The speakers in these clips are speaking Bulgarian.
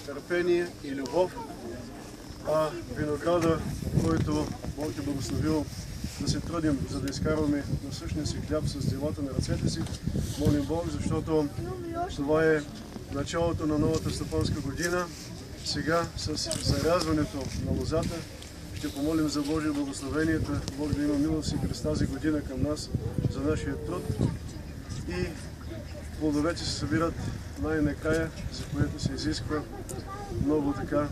търпение и любов, а винограда, който Бог е благословил да се трудим, за да изкарваме насъщния си хляб с делата на ръцете си. Молим Бог, защото това е началото на новата стопанска година. Сега с зарязването на лозата ще помолим за Божие благословението, Бог да има милост и през тази година към нас за нашия труд. И плодовете се събират най-накрая, за което се изисква много така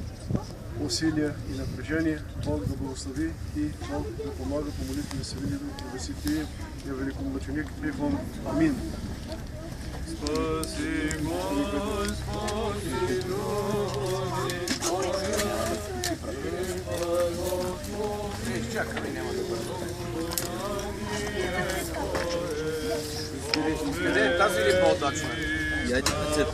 усилия и напрежение. Бог да благослови и Бог да помага по молитвени се да си ти и великомъченик Трифон. Амин. Спаси, Господи, люди Твоя, и благослови. Изчакаме, няма да бъде. Къде е тази или по-удачна? Яйте 50.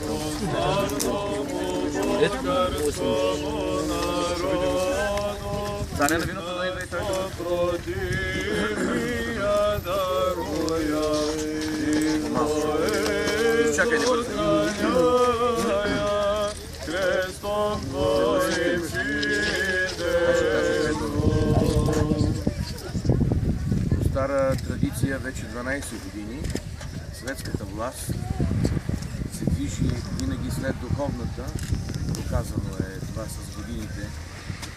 Царя на виното да идва и той да чакай, не бъде. Стара традиция, вече 12 години, светската власт се движи винаги след духовната. Доказано е това с годините,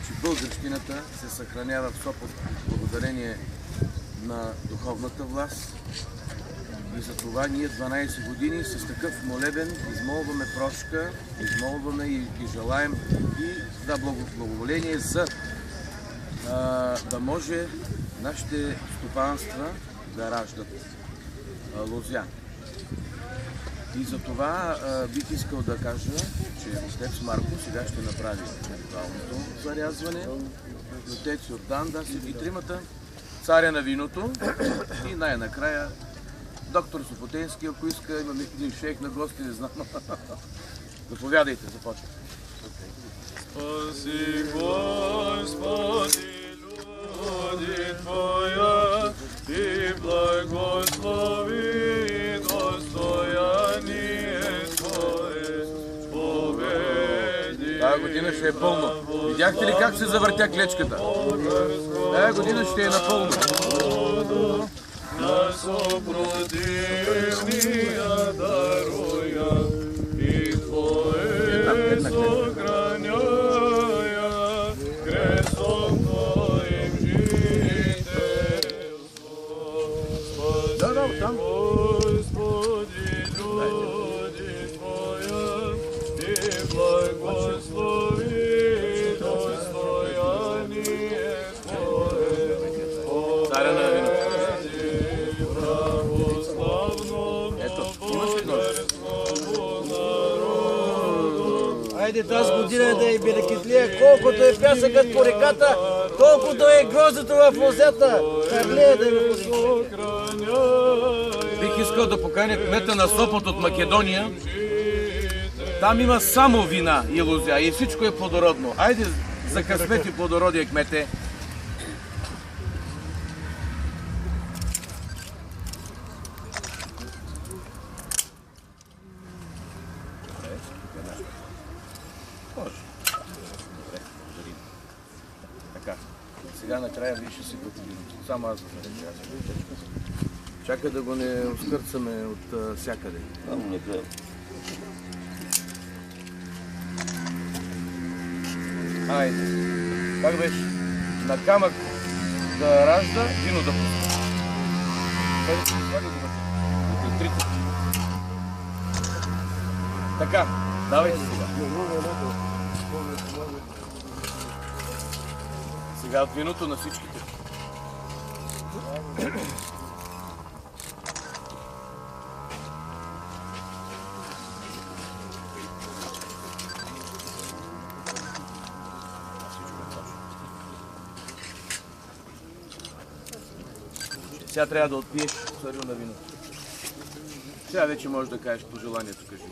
че българщината се съхранява в Сопот благодарение на духовната власт. И за това ние 12 години с такъв молебен измолваме прошка, измолваме и желаем и да благоволение за да може нашите стопанства да раждат лозя. И за това бих искал да кажа, че отец Марко сега ще направи ритуалното зарязване. Отец Йордан, да, и тримата, царя на виното и най-накрая доктор Сопотенски, ако иска, имаме един шейх на гости, не знам. Заповядайте, започвайте. Спаси, Господи, люди Твоя, и благослови достояние Твое, победи. Тая година ще е пълно. Видяхте ли как се завъртя клечката? Тая година ще е напълно. На съпротивния даруя и Твое съхраняя, крестом Твоим жителство. Спаси, Господи, люди Твоя, и благослови достояние Твое. Царя на виното. Айде тази година да е берекетлия, колкото е пясъкът по реката, колкото е гроздето в лозята. Харлея да ви Бих искал да поканя кмета на Сопот от Македония. Там има само вина и лозя и всичко е плодородно. Айде за късмет и плодородие, кмете. Така, сега накрая вие ще си пъти виното. Само аз да зарежа. Чакай да го не оскърцаме от всякъде. Айде. Как беше? На камък да ражда, вино да пуска. Така, давайте сега. Сега от виното на всичките. Сега трябва да отпиеш царю на виното. Сега вече можеш да кажеш пожеланието, кажи.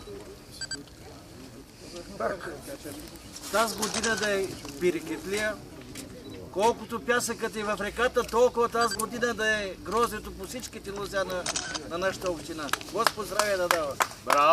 Так. Тази година да е берекетлия, колкото пясъкът е в реката, толкова тази година да е гроздето по всичките лозя на нашата община. Господ здраве да дава. Браво!